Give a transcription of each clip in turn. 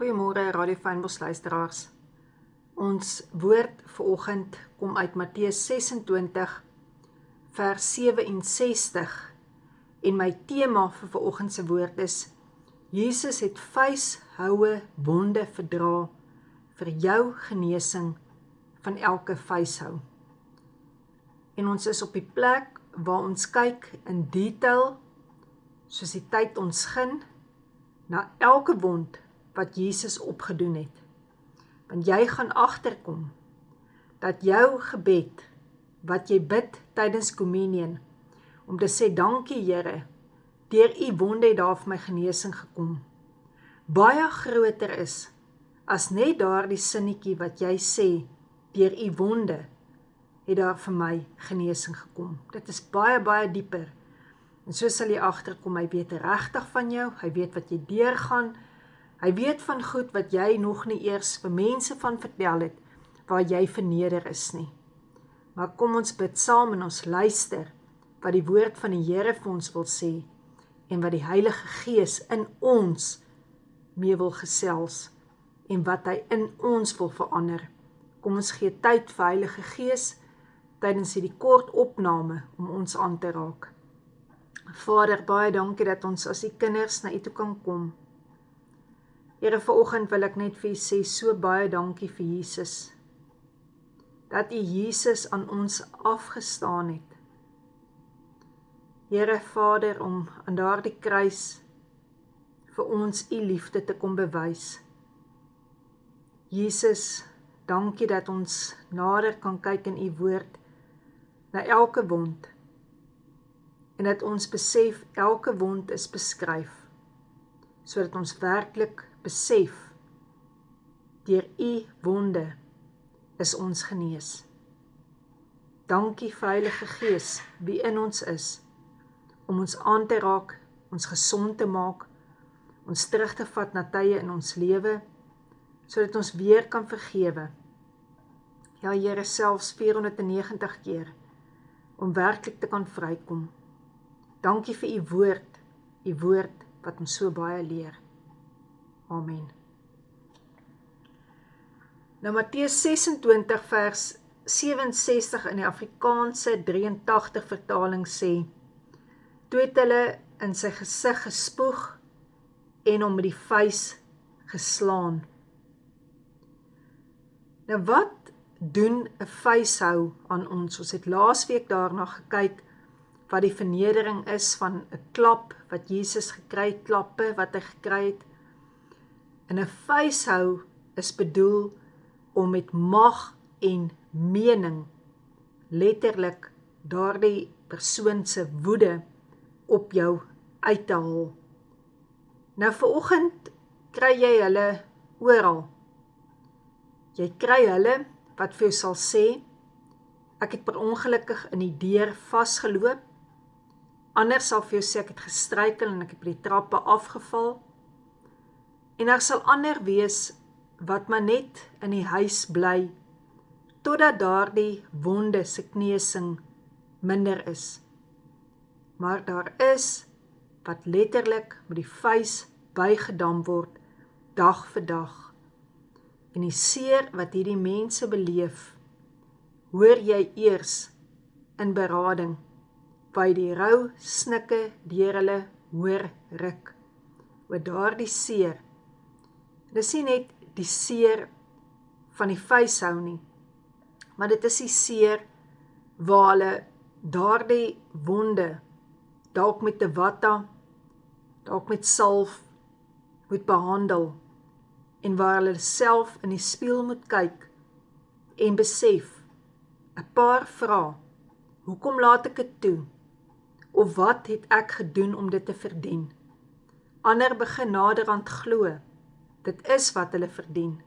Goeiemôre Radio Fynbos luisteraars. Ons woord vanoggend kom uit Matteus 26 vers 67 en my tema vir vanoggend se woord is: Jesus het vuishoue wonde verdra vir jou genesing van elke vuishou. En ons is op die plek waar ons kyk in detail, soos die tyd ons gun, na elke wond wat Jesus opgedoen het. Want jy gaan agterkom dat jou gebed, wat jy bid tydens kommunion, om te sê dankie Here, deur u wonde het daar vir my genesing gekom, baie groter is as net daardie sinnetjie wat jy sê, deur u wonde het daar vir my genesing gekom. Dit is baie, baie dieper. En so sal jy agterkom, hy weet regtig van jou, hy weet wat jy deurgaan, hy weet van goed wat jy nog nie eers vir mense van vertel het, waar jy verneder is nie. Maar kom ons bid saam en ons luister, wat die woord van die Here vir ons wil sê, en wat die Heilige Gees in ons mee wil gesels, en wat hy in ons wil verander. Kom ons gee tyd vir Heilige Gees, tydens hierdie kort opname, om ons aan te raak. Vader, baie dankie dat ons as die kinders na u toe kan kom. Here, vanoggend wil ek net vir u sê, so baie dankie vir Jesus, dat u Jesus aan ons afgestaan het. Here Vader, om aan daardie kruis vir ons u liefde te kom bewys. Jesus, dankie dat ons nader kan kyk in u woord, na elke wond, en dat ons besef, elke wond is beskryf, sodat ons werklik besef, deur u wonde is ons genees. Dankie vir Heilige Gees, wie in ons is, om ons aan te raak, ons gesond te maak, ons terug te vat na tye in ons lewe, sodat ons weer kan vergewe. Ja, Here, selfs 490 keer, om werklik te kan vrykom. Dankie vir u woord wat ons so baie leer. Amen. Nou Matteus 26 vers 67 in die Afrikaanse 83 vertaling sê, toe het hulle in sy gesig gespoeg en hom met die vuis geslaan. Nou wat doen 'n vuishou aan ons? Ons het laasweek daarna gekyk wat die vernedering is van 'n klap wat Jesus gekry het, klappe wat hy gekry het. En 'n vuishou is bedoel om met mag en mening letterlik daardie persoon se woede op jou uit te haal. Nou vanoggend kry jy hulle oral. Jy kry hulle wat vir jou sal sê, ek het per ongelukkig in die deur vasgeloop. Ander sal vir jou sê, ek het gestruikel en ek het by die trappe afgeval. En daar sal ander wees wat maar net in die huis bly, totdat daardie wonde se knesing minder is. Maar daar is wat letterlik met die vuis bygedam word, dag vir dag. En die seer wat hierdie mense beleef, hoor jy eers in berading, waar jy die rou snikke deur hulle hoor ruk, oor daardie seer. Dis nie net die seer van die vuishou nie, maar dit is die seer waar hulle daardie wonde, dalk met 'n watta, dalk met salf, moet behandel, en waar hulle self in die spieël moet kyk, en besef, 'n paar vrae, hoekom laat ek dit toe? Of wat het ek gedoen om dit te verdien? Ander begin naderhand glo, dit is wat hulle verdien.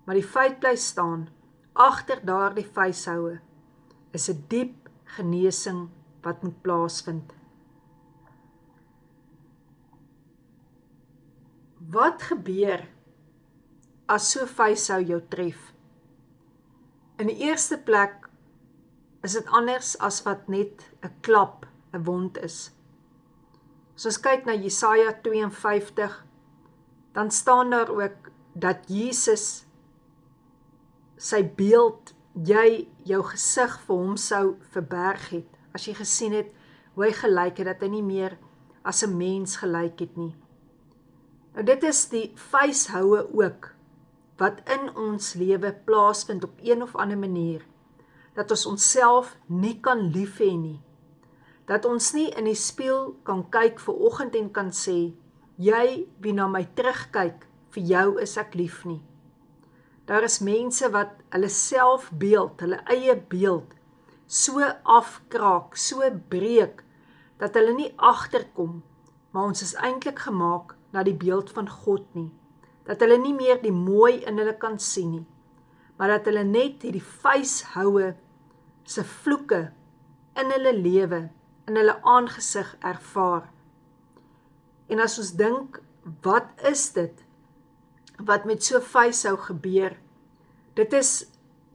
Maar die feit bly staan, agter daardie vuishoue, is 'n diep genesing wat moet plaasvind. Wat gebeur as so vuishou jou tref? In die eerste plek is dit anders as wat net 'n klap, 'n wond is. As ons kyk na Jesaja 52, dan staan daar ook dat Jesus sy beeld, jy jou gesig vir hom sou verberg het, as jy gesien het hoe hy gelyk het, dat hy nie meer as 'n mens gelyk het nie. Nou dit is die vuishoue ook, wat in ons lewe plaasvind op een of ander manier, dat ons onsself nie kan lief hê nie, dat ons nie in die spieël kan kyk vanoggend en kan sê, jy wie na my terugkyk, vir jou is ek lief nie. Daar is mense wat hulle selfbeeld, hulle eie beeld, so afkraak, so breek, dat hulle nie agterkom, maar ons is eintlik gemaak na die beeld van God nie, dat hulle nie meer die mooi in hulle kan sien nie, maar dat hulle net hierdie vuishoue se vloeke in hulle lewe, in hulle aangesig ervaar. En as ons dink, wat is dit wat met so vuishou gebeur? Dit is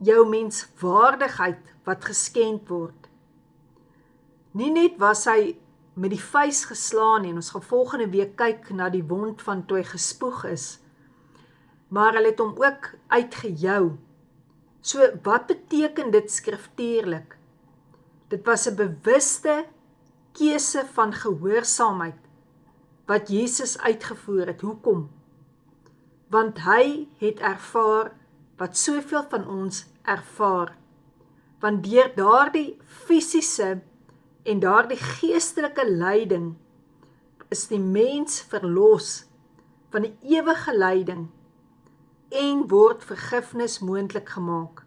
jou menswaardigheid wat geskend word. Nie net was hy met die vuis geslaan en ons gaan volgende week kyk na die wond van toe hy gespoeg is, maar hy het hom ook uitgejou. So wat beteken dit skriftuurlik? Dit was 'n bewuste keuse van gehoorsaamheid wat Jesus uitgevoer het. Hoekom? Want hy het ervaar wat soveel van ons ervaar. Want deur daardie fisiese en daardie geestelike lyding is die mens verlos van die ewige lyding en word vergifnis moontlik gemaak.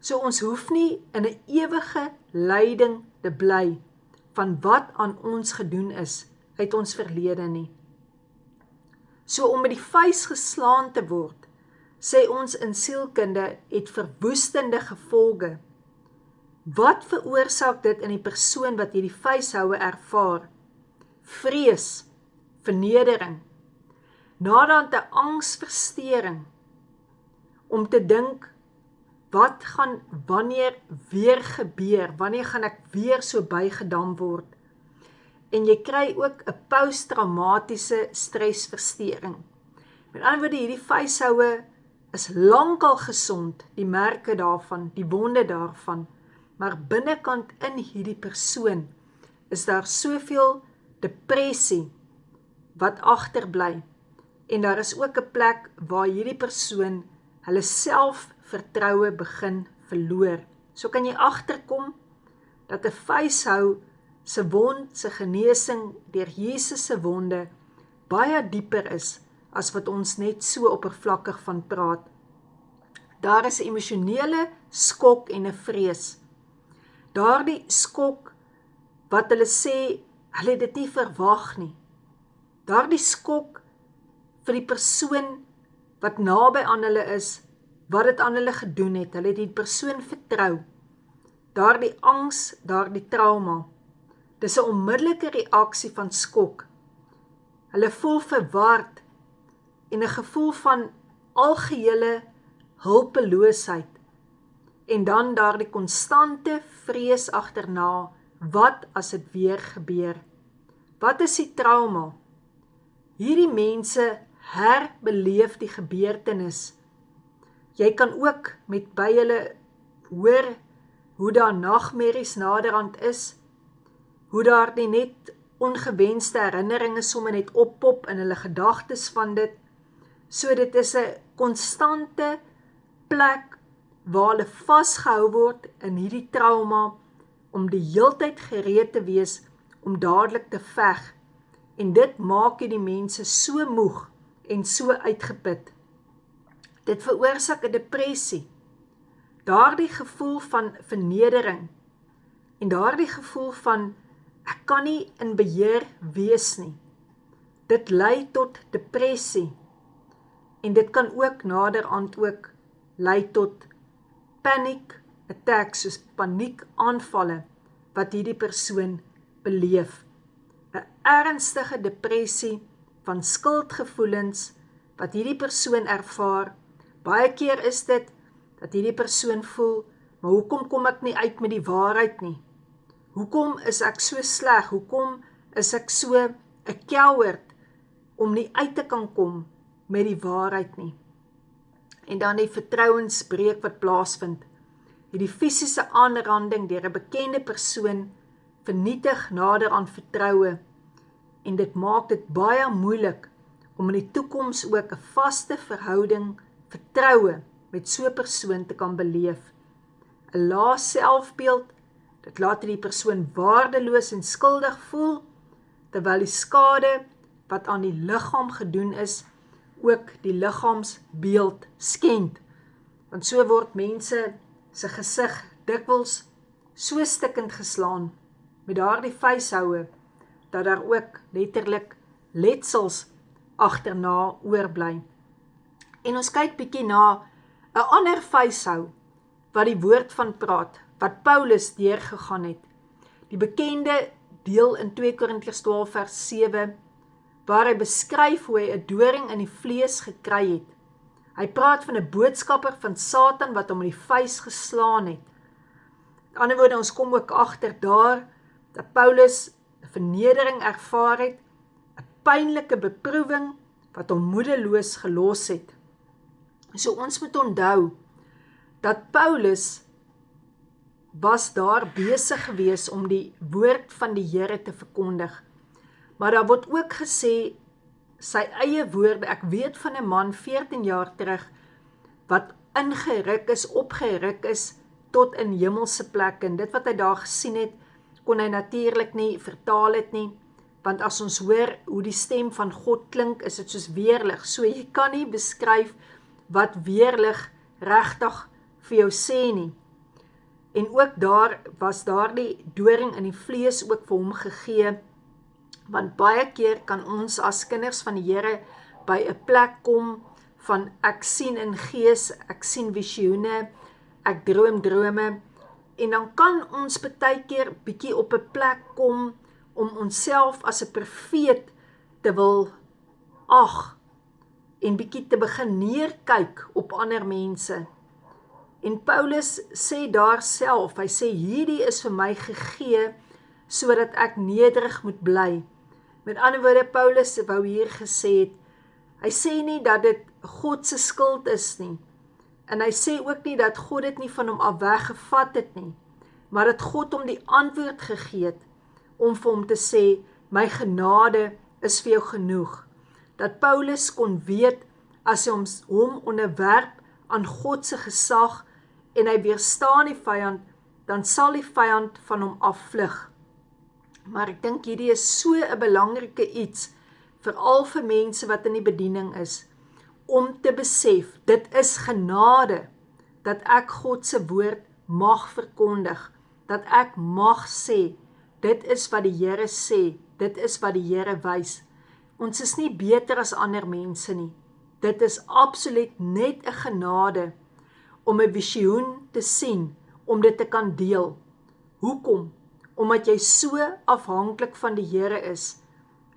So ons hoef nie in 'n ewige lyding te bly van wat aan ons gedoen is uit ons verlede nie. So om met die vuis geslaan te word, sê ons in sielkunde, het verwoestende gevolge. Wat veroorsaak dit in die persoon wat hierdie vuishoue ervaar? Vrees, vernedering, naderhand 'n angsversteuring, om te dink, wat gaan wanneer weer gebeur? Wanneer gaan ek weer so bygedam word? En jy kry ook 'n posttraumatiese stresversteuring. Met ander woorde, hierdie vuishoue is lankal gesond, die merke daarvan, die wonde daarvan, maar binnekant in hierdie persoon is daar soveel depressie wat agterbly. En daar is ook 'n plek waar hierdie persoon hulle selfvertroue begin verloor. So kan jy agterkom dat 'n vuishou se wond, se genesing deur Jesus se wonde baie dieper is as wat ons net so oppervlakkig van praat. Daar is 'n emosionele skok en 'n vrees. Daardie skok wat hulle sê, hulle het dit nie verwag nie. Daardie skok vir die persoon wat naby aan hulle is, wat dit aan hulle gedoen het, hulle het die persoon vertrou. Daardie angs, daardie trauma, dis 'n onmiddellike reaksie van skok. Hulle voel verward en 'n gevoel van algehele hulpeloosheid. En dan daardie konstante vrees agterna, wat as dit weer gebeur? Wat is die trauma? Hierdie mense herbeleef die gebeurtenis. Jy kan ook met by hulle hoor hoe daar nagmerries naderhand is, hoe daar die net ongewenste herinneringe sommer net oppop in hulle gedagtes van dit. So dit is 'n konstante plek waar hulle vasgehou word in hierdie trauma, om die heeltyd gereed te wees om dadelik te veg. En dit maak die mense so moeg en so uitgeput. Dit veroorsaak 'n depressie. Daardie gevoel van vernedering en daardie gevoel van ek kan nie in beheer wees nie. Dit lei tot depressie. En dit kan ook naderhand ook lei tot panic attacks, soos paniekaanvalle wat hierdie persoon beleef. 'n Ernstige depressie van skuldgevoelens wat hierdie persoon ervaar. Baie keer is dit dat hierdie persoon voel, maar hoekom kom ek nie uit met die waarheid nie? Hoekom is ek so sleg? Hoekom is ek so 'n coward om nie uit te kan kom met die waarheid nie. En dan die vertrouensbreuk wat plaasvind. Die fisiese aanranding deur 'n bekende persoon vernietig nader aan vertroue en dit maak dit baie moeilik om in die toekoms ook 'n vaste verhouding, vertroue met so 'n persoon te kan beleef. 'n lae selfbeeld, dit laat die persoon waardeloos en skuldig voel, terwyl die skade wat aan die liggaam gedoen is, ook die liggaamsbeeld skend. Want so word mense se gesig dikwels so stikkend geslaan met daardie vuishoue, dat daar ook letterlik letsels agterna oorbly. En ons kyk bietjie na 'n ander vuishou wat die woord van praat, wat Paulus deurgegaan het. Die bekende deel in 2 Korintiërs 12 vers 7, waar hy beskryf hoe hy 'n doring in die vlees gekry het. Hy praat van 'n boodskapper van Satan wat hom in die vuis geslaan het. Met ander woorde, ons kom ook agter daar, dat Paulus 'n vernedering ervaar het, 'n pynlike beproewing wat hom moedeloos gelos het. So ons moet onthou, dat Paulus was daar besig gewees om die woord van die Here te verkondig. Maar daar word ook gesê, sy eie woorde, ek weet van 'n man 14 jaar terug, wat opgeruk is tot in hemelse plekke, en dit wat hy daar gesien het, kon hy natuurlik nie vertaal het nie, want as ons hoor hoe die stem van God klink, is dit soos weerlig, so jy kan nie beskryf wat weerlig regtig vir jou sê nie. En ook daar was daardie doring in die vlees ook vir hom gegee, want baie keer kan ons as kinders van die Here by 'n plek kom van ek sien in gees, ek sien visioene, ek droom drome, en dan kan ons baie keer bietjie op 'n plek kom om onsself as 'n profeet te wil ag en bietjie te begin neerkyk op ander mense. En Paulus sê daar self, hy sê hierdie is vir my gegee sodat ek nederig moet bly. Met ander woorde, Paulus wou hier gesê het, hy sê nie dat dit God se skuld is nie, en hy sê ook nie dat God dit nie van hom af weggevat het nie, maar dat God hom die antwoord gegee het, om vir hom te sê, my genade is vir jou genoeg. Dat Paulus kon weet, as hy hom onderwerp aan God se gesag, en hy weerstaan die vyand, dan sal die vyand van hom afvlug. Maar ek dink hierdie is so 'n belangrike iets, veral vir mense wat in die bediening is, om te besef, dit is genade, dat ek God se woord mag verkondig, dat ek mag sê, dit is wat die Here sê, dit is wat die Here wys. Ons is nie beter as ander mense nie, dit is absoluut net 'n genade, om 'n visioen te sien, om dit te kan deel. Hoekom? Omdat jy so afhanklik van die Here is,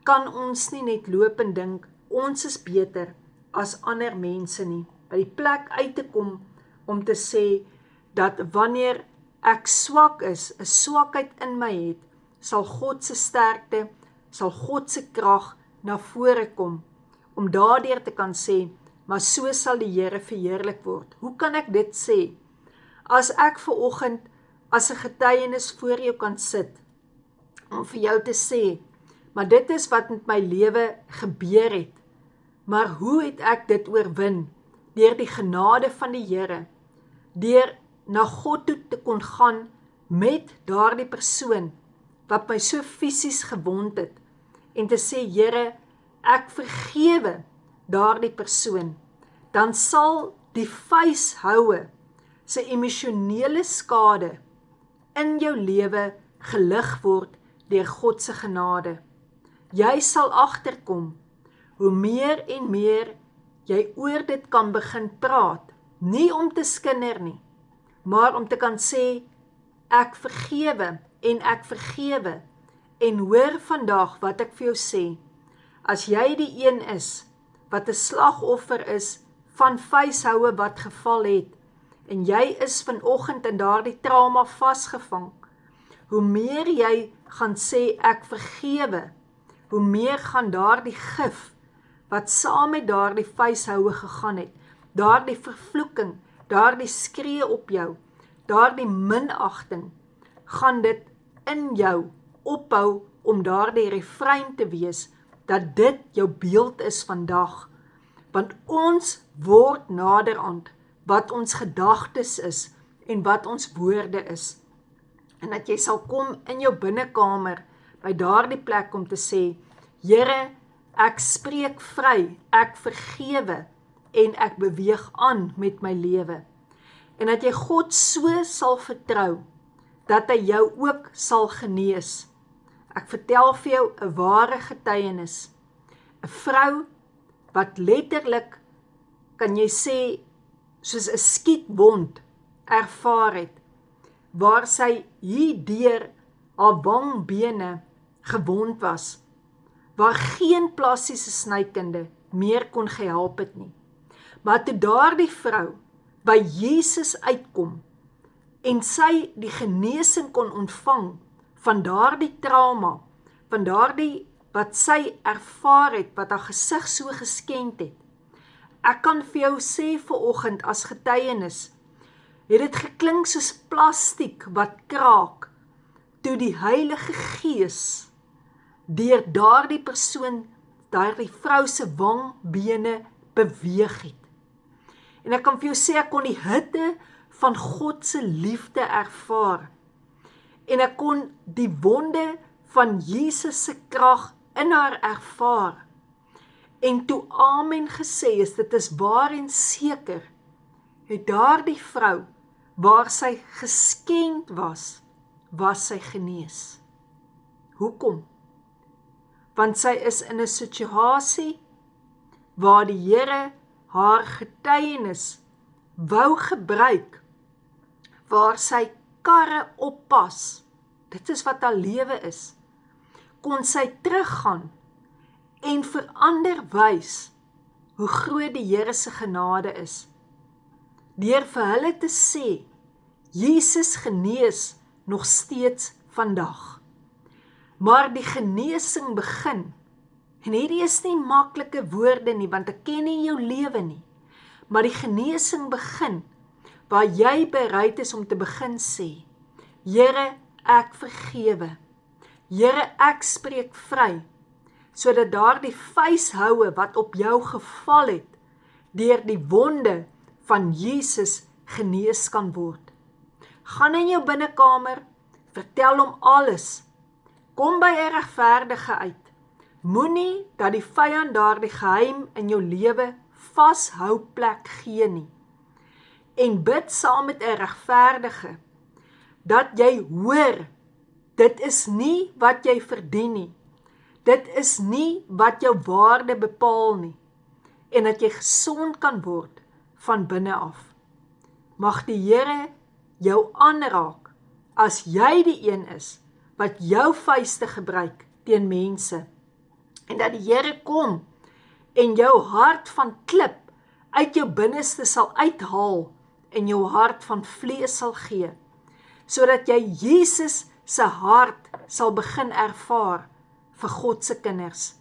kan ons nie net loop en dink, ons is beter as ander mense nie. By die plek uit te kom, om te sê, dat wanneer ek swak is, 'n swakheid in my het, sal God se sterkte, sal God se krag na vore kom, om daardeur te kan sê, maar so sal die Here verheerlik word. Hoe kan ek dit sê? As ek vanoggend as 'n getuienis voor jou kan sit, om vir jou te sê, maar dit is wat met my lewe gebeur het, maar hoe het ek dit oorwin? Deur die genade van die Here, deur na God toe te kon gaan met daardie persoon, wat my so fisies gewond het, en te sê, Here, ek vergewe daardie persoon, dan sal die vuishoue se emosionele skade in jou lewe gelig word deur God se genade. Jy sal agterkom, hoe meer en meer jy oor dit kan begin praat, nie om te skinder nie, maar om te kan sê, ek vergewe, en hoor vandag wat ek vir jou sê, as jy die een is, wat 'n slagoffer is, van vuishoue wat geval het, en jy is vanoggend in daardie trauma vasgevang, hoe meer jy gaan sê, ek vergewe, hoe meer gaan daardie gif, wat saam met daardie vuishoue gegaan het, daardie vervloeking, daardie skree op jou, daardie minagting, gaan dit in jou ophou om daardie refrein te wees, dat dit jou beeld is vandag, want ons word naderhand wat ons gedagtes is en wat ons woorde is. En dat jy sal kom in jou binnekamer by daardie plek om te sê, Here, ek spreek vry, ek vergewe en ek beweeg aan met my lewe. En dat jy God so sal vertrou, dat hy jou ook sal genees. Ek vertel vir jou 'n ware getuienis. 'n Vrou wat letterlik, kan jy sê, soos 'n skietwond ervaar het, waar sy hierdeur haar wangbene gewond was, waar geen plastiese snykunde meer kon gehelp het nie. Maar toe daardie vrou by Jesus uitkom, en sy die genesing kon ontvang van daardie trauma, van daardie wat sy ervaar het, wat haar gesig so geskenk het. Ek kan vir jou sê vanoggend as getuienis, het dit geklink soos plastiek wat kraak, toe die Heilige Gees deur daardie persoon, daardie vrou se wangbene beweeg het. En ek kan vir jou sê, ek kon die hitte van God se liefde ervaar. En ek kon die wonde van Jesus se krag in haar ervaar. En toe amen gesê is, dit is waar en seker, het daardie vrou, waar sy geskenk was sy genees. Hoekom? Want sy is in 'n situasie waar die Here haar getuienis wou gebruik, waar sy karre oppas, dit is wat haar lewe is, kon sy teruggaan en vir ander wys hoe groot die Here se genade is, deur vir hulle te sê, Jesus genees nog steeds vandag. Maar die genesing begin, en hierdie is nie maklike woorde nie, want ek ken nie jou lewe nie, maar die genesing begin, waar jy bereid is om te begin sê, Here, ek vergewe, Here, ek spreek vry, sodat daardie vuishoue wat op jou geval het, deur die wonde van Jesus genees kan word. Gaan in jou binnekamer, vertel hom alles, kom by 'n regverdige uit, moenie dat die vyand daardie geheim in jou lewe vashou plek gee nie, en bid saam met 'n regverdige, dat jy hoor, dit is nie wat jy verdien nie, dit is nie wat jou waarde bepaal nie, en dat jy gesond kan word van binne af. Mag die Here jou aanraak, as jy die een is, wat jou vuiste gebruik teen mense, en dat die Here kom, en jou hart van klip, uit jou binneste sal uithaal, en jou hart van vlees sal gee, sodat jy Jesus se hart sal begin ervaar, vir God se kinders,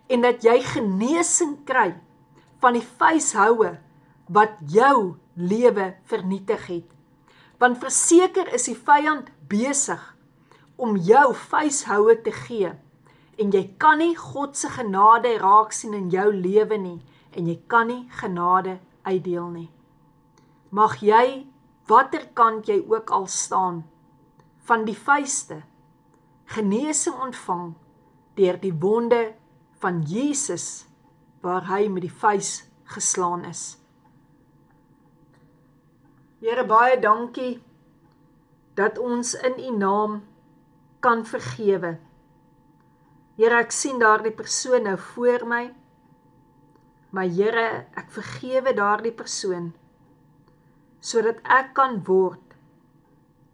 en dat jy genesing kry, van die vuishoue, wat jou lewe vernietig het. Want verseker is die vyand besig, om jou vuishoue te gee, en jy kan nie God se genade raak sien in jou lewe nie, en jy kan nie genade uitdeel nie. Mag jy, watter kant jy ook al staan, van die vuiste, genesing ontvang, deur die wonde van Jesus, waar hy met die vuis geslaan is. Here, baie dankie, dat ons in U naam kan vergewe. Here, ek sien daardie persoon nou voor my, maar Here, ek vergewe daardie persoon, sodat ek kan word,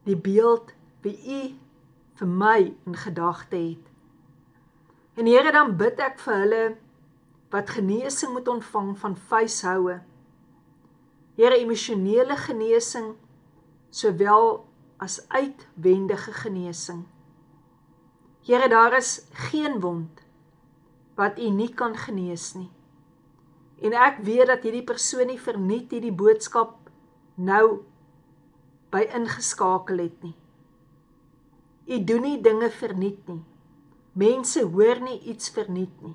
die beeld wie U vir my in gedagte het. En Here, dan bid ek vir hulle, wat genesing moet ontvang van vuishoue. Here, emosionele genesing, sowel as uitwendige genesing. Here, daar is geen wond, wat U nie kan genees nie. En ek weet dat hierdie persoon nie verniet hierdie boodskap nou by ingeskakel het nie. U doen nie dinge verniet nie. Mense hoor nie iets verniet nie.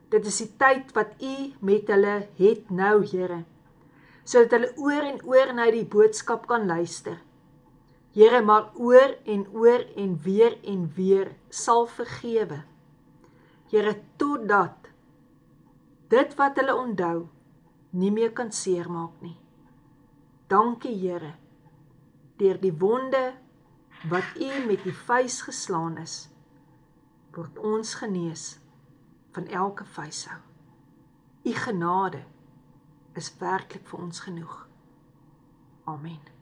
Dit is die tyd wat u met hulle het nou, Here, sodat hulle oor en na die boodskap kan luister. Here, maar oor en weer sal vergewe. Here, totdat dit wat hulle onthou nie meer kan seermaak nie. Dankie, Here, deur die wonde wat u met die vuis geslaan is, word ons genees van elke vuishou. U genade is werklik vir ons genoeg. Amen.